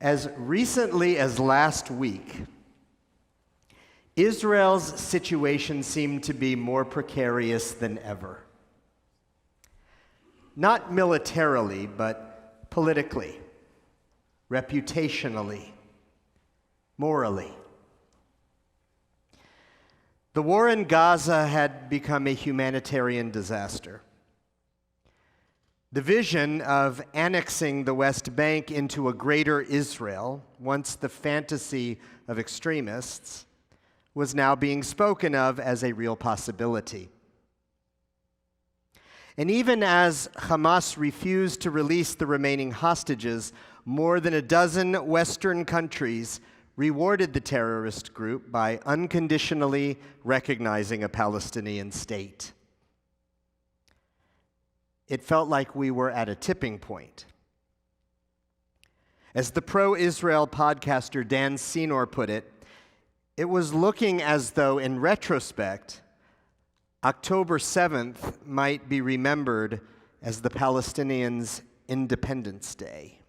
As recently as last week, Israel's situation seemed to be more precarious than ever. Not militarily, but politically, reputationally, morally. The war in Gaza had become a humanitarian disaster. The vision of annexing the West Bank into a greater Israel, once the fantasy of extremists, was now being spoken of as a real possibility. And even as Hamas refused to release the remaining hostages, more than a dozen Western countries rewarded the terrorist group by unconditionally recognizing a Palestinian state. It felt like we were at a tipping point. As the pro-Israel podcaster Dan Senor put it, it was looking as though, in retrospect, October 7th might be remembered as the Palestinians' Independence Day.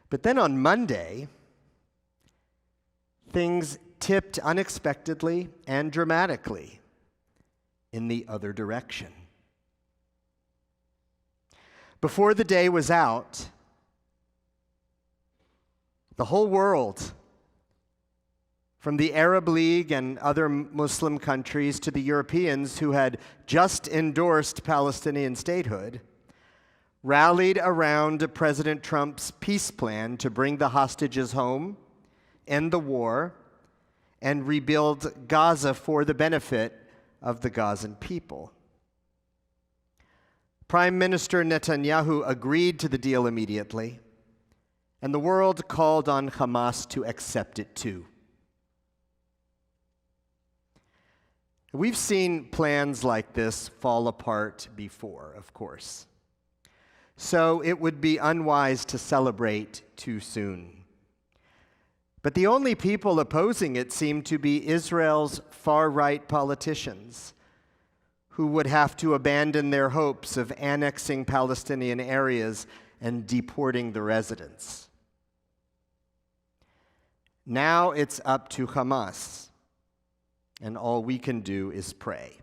But then on Monday, things tipped unexpectedly and dramatically in the other direction. Before the day was out, the whole world, from the Arab League and other Muslim countries to the Europeans who had just endorsed Palestinian statehood, rallied around President Trump's peace plan to bring the hostages home, end the war, and rebuild Gaza for the benefit of the Gazan people. Prime Minister Netanyahu agreed to the deal immediately, and the world called on Hamas to accept it too. We've seen plans like this fall apart before, of course. So it would be unwise to celebrate too soon. But the only people opposing it seem to be Israel's far-right politicians, who would have to abandon their hopes of annexing Palestinian areas and deporting the residents. Now it's up to Hamas, and all we can do is pray.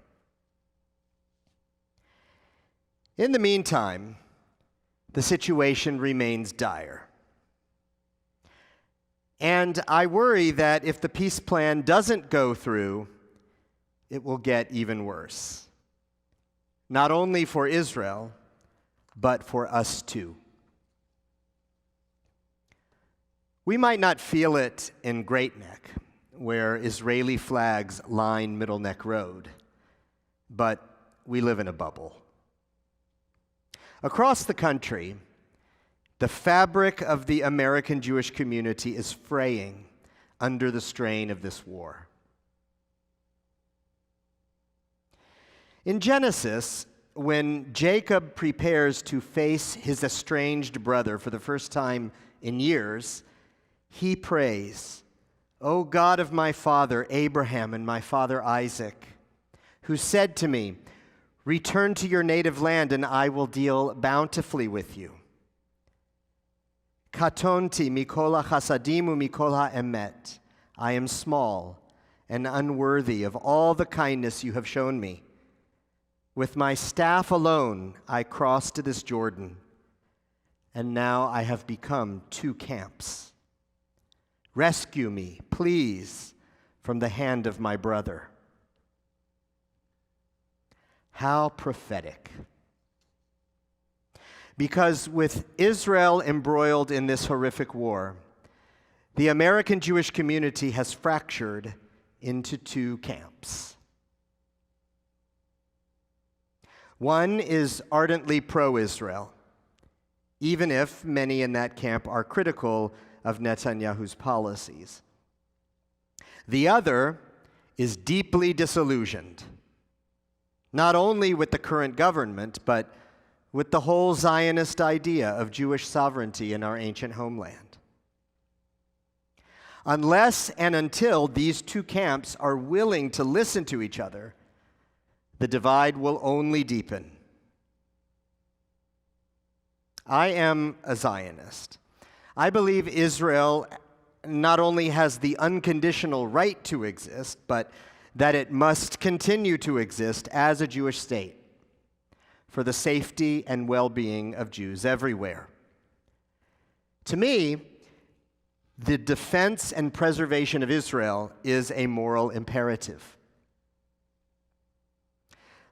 In the meantime, the situation remains dire. And I worry that if the peace plan doesn't go through, it will get even worse. Not only for Israel, but for us too. We might not feel it in Great Neck, where Israeli flags line Middle Neck Road, but we live in a bubble. Across the country, the fabric of the American Jewish community is fraying under the strain of this war. In Genesis, when Jacob prepares to face his estranged brother for the first time in years, he prays, "O God of my father Abraham and my father Isaac, who said to me, 'Return to your native land and I will deal bountifully with you.' Katonti mikol hachasadim umikol ha'emet. I am small and unworthy of all the kindness you have shown me. With my staff alone I crossed this Jordan, and now I have become two camps. Rescue me, please, from the hand of my brother." How prophetic. Because with Israel embroiled in this horrific war, the American Jewish community has fractured into two camps. One is ardently pro-Israel, even if many in that camp are critical of Netanyahu's policies. The other is deeply disillusioned, not only with the current government, but with the whole Zionist idea of Jewish sovereignty in our ancient homeland. Unless and until these two camps are willing to listen to each other, the divide will only deepen. I am a Zionist. I believe Israel not only has the unconditional right to exist, but that it must continue to exist as a Jewish state for the safety and well-being of Jews everywhere. To me, the defense and preservation of Israel is a moral imperative.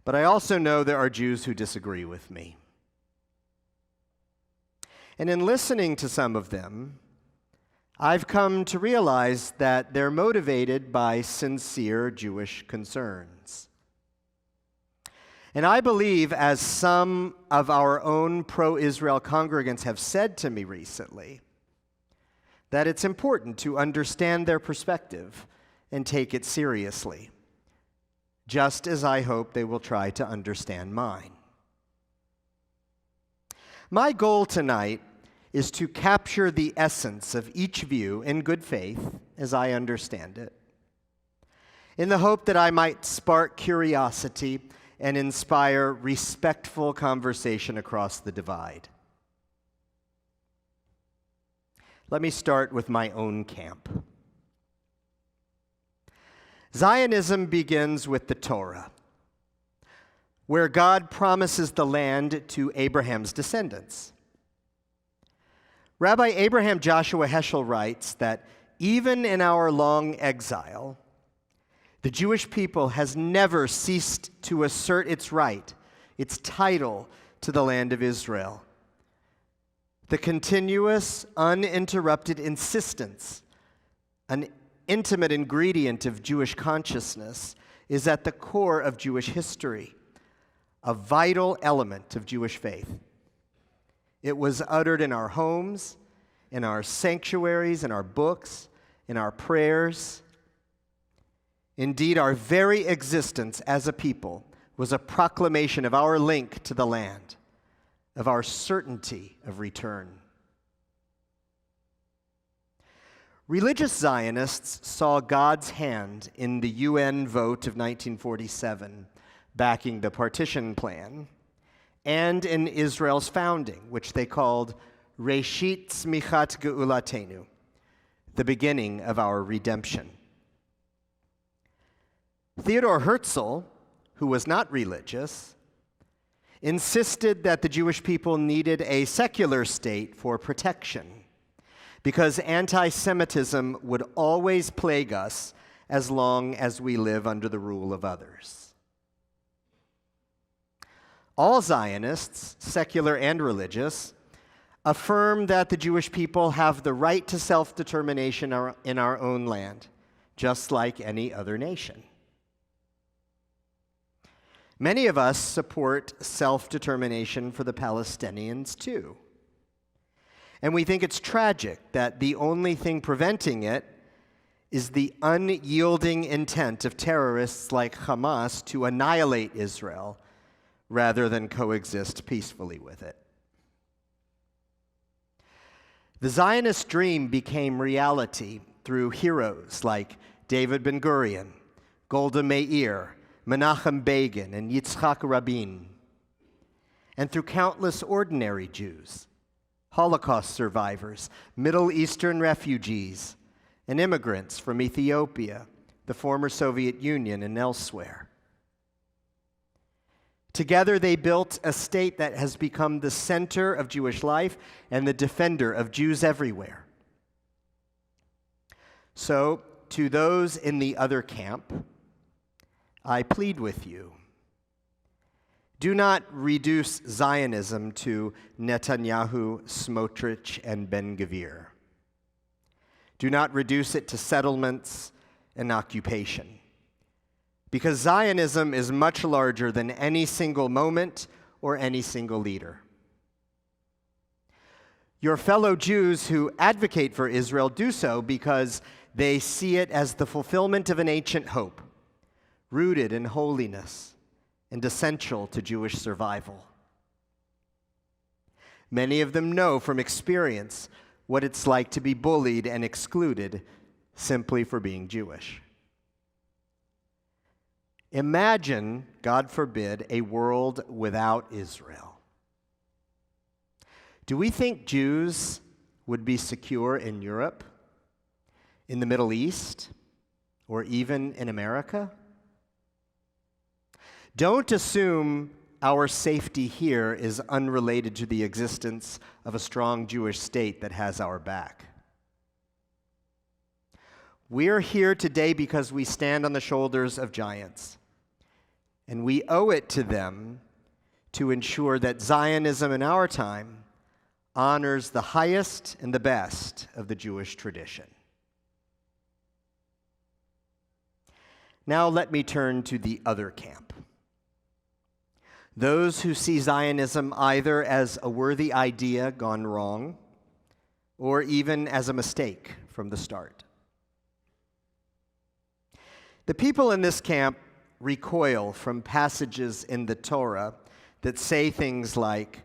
But I also know there are Jews who disagree with me. And in listening to some of them, I've come to realize that they're motivated by sincere Jewish concerns. And I believe, as some of our own pro-Israel congregants have said to me recently, that it's important to understand their perspective and take it seriously, just as I hope they will try to understand mine. My goal tonight is to capture the essence of each view in good faith, as I understand it, in the hope that I might spark curiosity and inspire respectful conversation across the divide. Let me start with my own camp. Zionism begins with the Torah, where God promises the land to Abraham's descendants. Rabbi Abraham Joshua Heschel writes that even in our long exile, the Jewish people has never ceased to assert its right, its title to the land of Israel. The continuous, uninterrupted insistence, an intimate ingredient of Jewish consciousness, is at the core of Jewish history, a vital element of Jewish faith. It was uttered in our homes, in our sanctuaries, in our books, in our prayers. Indeed, our very existence as a people was a proclamation of our link to the land, of our certainty of return. Religious Zionists saw God's hand in the UN vote of 1947, backing the partition plan, and in Israel's founding, which they called Reshit Tzmichat Geulatenu, the beginning of our redemption. Theodor Herzl, who was not religious, insisted that the Jewish people needed a secular state for protection because anti-Semitism would always plague us as long as we live under the rule of others. All Zionists, secular and religious, affirm that the Jewish people have the right to self-determination in our own land, just like any other nation. Many of us support self-determination for the Palestinians too. And we think it's tragic that the only thing preventing it is the unyielding intent of terrorists like Hamas to annihilate Israel rather than coexist peacefully with it. The Zionist dream became reality through heroes like David Ben-Gurion, Golda Meir, Menachem Begin, and Yitzhak Rabin, and through countless ordinary Jews, Holocaust survivors, Middle Eastern refugees, and immigrants from Ethiopia, the former Soviet Union, and elsewhere. Together, they built a state that has become the center of Jewish life and the defender of Jews everywhere. So, to those in the other camp, I plead with you, do not reduce Zionism to Netanyahu, Smotrich, and Ben-Gvir. Do not reduce it to settlements and occupation, because Zionism is much larger than any single moment or any single leader. Your fellow Jews who advocate for Israel do so because they see it as the fulfillment of an ancient hope, rooted in holiness and essential to Jewish survival. Many of them know from experience what it's like to be bullied and excluded simply for being Jewish. Imagine, God forbid, a world without Israel. Do we think Jews would be secure in Europe, in the Middle East, or even in America? Don't assume our safety here is unrelated to the existence of a strong Jewish state that has our back. We're here today because we stand on the shoulders of giants, and we owe it to them to ensure that Zionism in our time honors the highest and the best of the Jewish tradition. Now let me turn to the other camp. Those who see Zionism either as a worthy idea gone wrong, or even as a mistake from the start. The people in this camp recoil from passages in the Torah that say things like,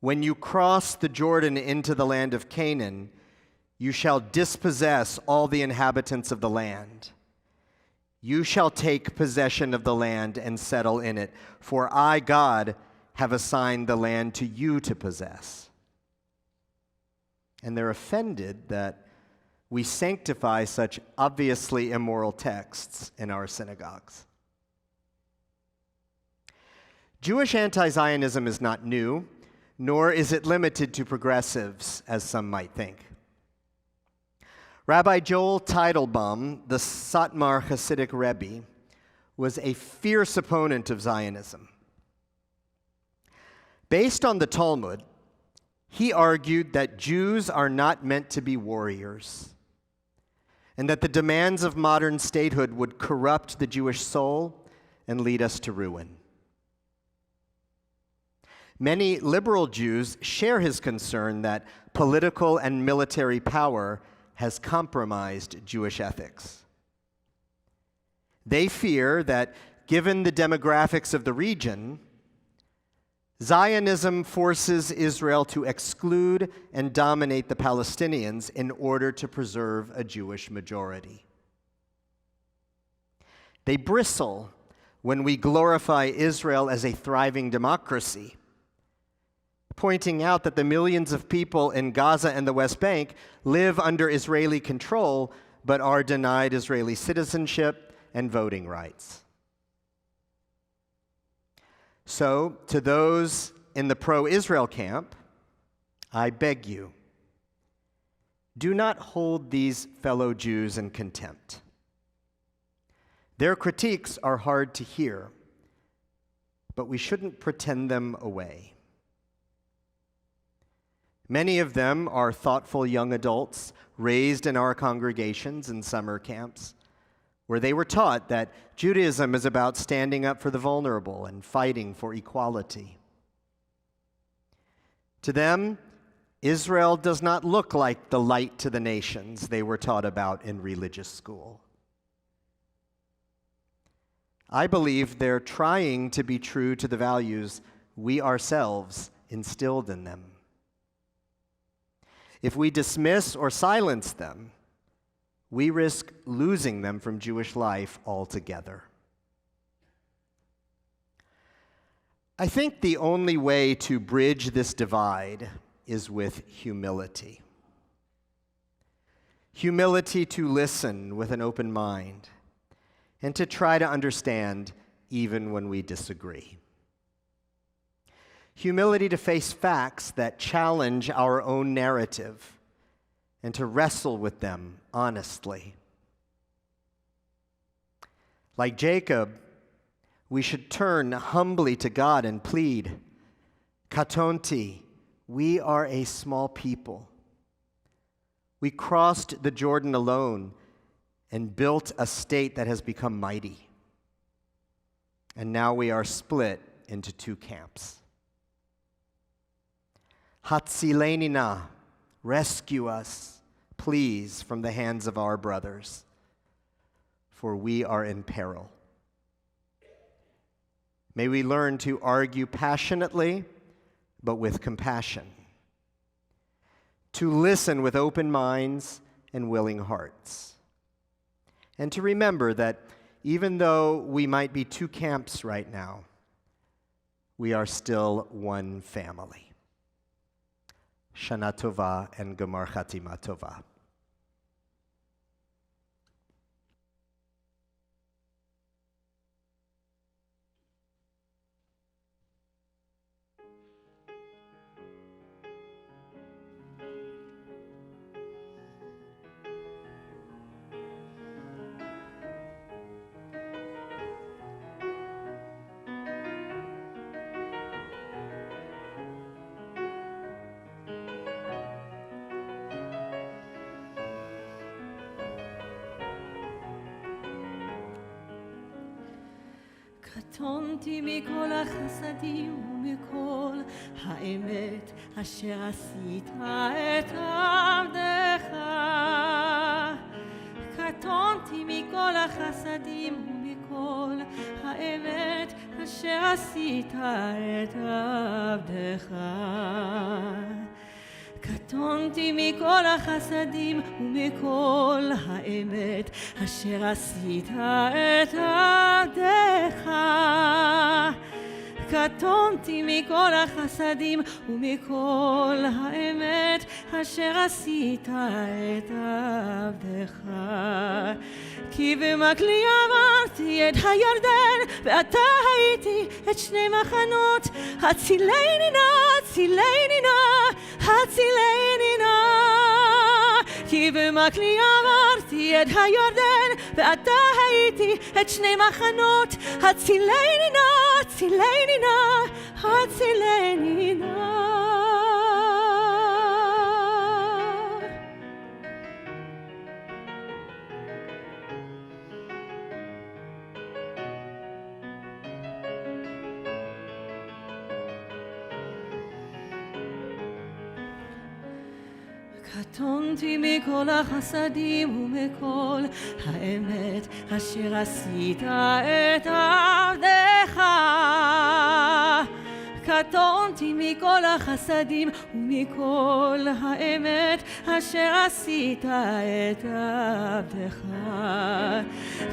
"When you cross the Jordan into the land of Canaan, you shall dispossess all the inhabitants of the land. You shall take possession of the land and settle in it, for I, God, have assigned the land to you to possess." And they're offended that we sanctify such obviously immoral texts in our synagogues. Jewish anti-Zionism is not new, nor is it limited to progressives, as some might think. Rabbi Joel Teitelbaum, the Satmar Hasidic Rebbe, was a fierce opponent of Zionism. Based on the Talmud, he argued that Jews are not meant to be warriors, and that the demands of modern statehood would corrupt the Jewish soul and lead us to ruin. Many liberal Jews share his concern that political and military power has compromised Jewish ethics. They fear that, given the demographics of the region, Zionism forces Israel to exclude and dominate the Palestinians in order to preserve a Jewish majority. They bristle when we glorify Israel as a thriving democracy, pointing out that the millions of people in Gaza and the West Bank live under Israeli control but are denied Israeli citizenship and voting rights. So, to those in the pro-Israel camp, I beg you, do not hold these fellow Jews in contempt. Their critiques are hard to hear, but we shouldn't pretend them away. Many of them are thoughtful young adults raised in our congregations and summer camps, where they were taught that Judaism is about standing up for the vulnerable and fighting for equality. To them, Israel does not look like the light to the nations they were taught about in religious school. I believe they're trying to be true to the values we ourselves instilled in them. If we dismiss or silence them, we risk losing them from Jewish life altogether. I think the only way to bridge this divide is with humility. Humility to listen with an open mind and to try to understand even when we disagree. Humility to face facts that challenge our own narrative and to wrestle with them honestly. Like Jacob, we should turn humbly to God and plead, "Katonti, we are a small people. We crossed the Jordan alone and built a state that has become mighty. And now we are split into two camps. Hatzileni na, rescue us, please, from the hands of our brothers, for we are in peril." May we learn to argue passionately, but with compassion, to listen with open minds and willing hearts, and to remember that even though we might be two camps right now, we are still one family. Shana Tova and Gemar Chatima Tova. קטונתי מכל החסדים ומכל האמת אשר עשית את עבדך. קטונתי מכל החסדים ומכל האמת אשר עשית את עבדך. קטונתי מכל החסדים ומכל האמת אשר עשית את עבדך. קטונתי מכל החסדים ומכל האמת אשר עשית את עבדך. כי במקלי עברתי את הירדן ועתה הייתי את שני מחנות. הצילני נא, הצילני נא, הצילני נא. כי במקלי עברתי את הירדן ועתה הייתי את שני מחנות. הצילני נא, הצילני נא, הצילני נא. קטונתי מכל החסדים ומכל האמת אשר עשית את עבדך. קטונתי מכל החסדים ומכל האמת אשר עשית את עבדך.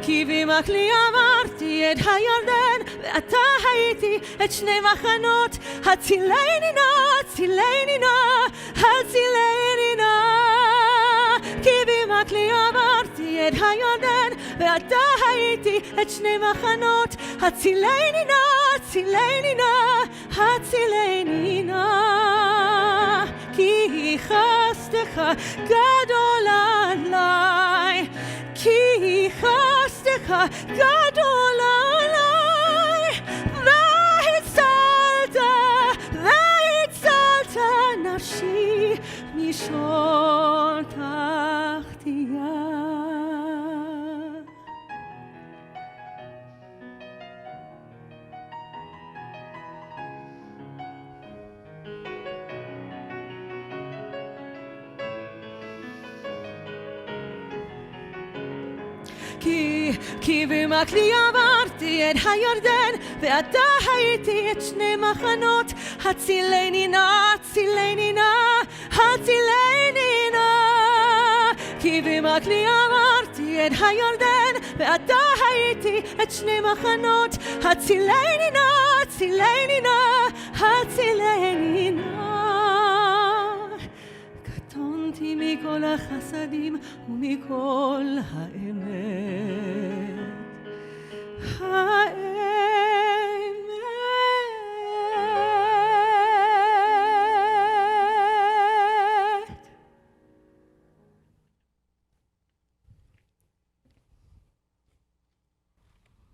כי במקלי עברתי את הירדן ועתה הייתי את שני מחנות. הצילני נא, הצילני נא, הצילני נא. כי במקלי עברתי את הירדן ועתה הייתי את שני מחנות. הצילני נא, הצילני נא, הצילני נא. כי חסדך גדול עליי, כי חסדך גדול עליי. והצלת, והצלת נפשי משעול תחתיה. כי במקלי עברתי את הירדן ועתה הייתי את שני מחנות. הצילני נא, הצילני נא, הצילני נא. כי במקלי עברתי את הירדן ועתה הייתי את שני מחנות. הצילני נא, הצילני נא, הצילני נא. קטונתי מכל החסדים ומכל האמת. האמת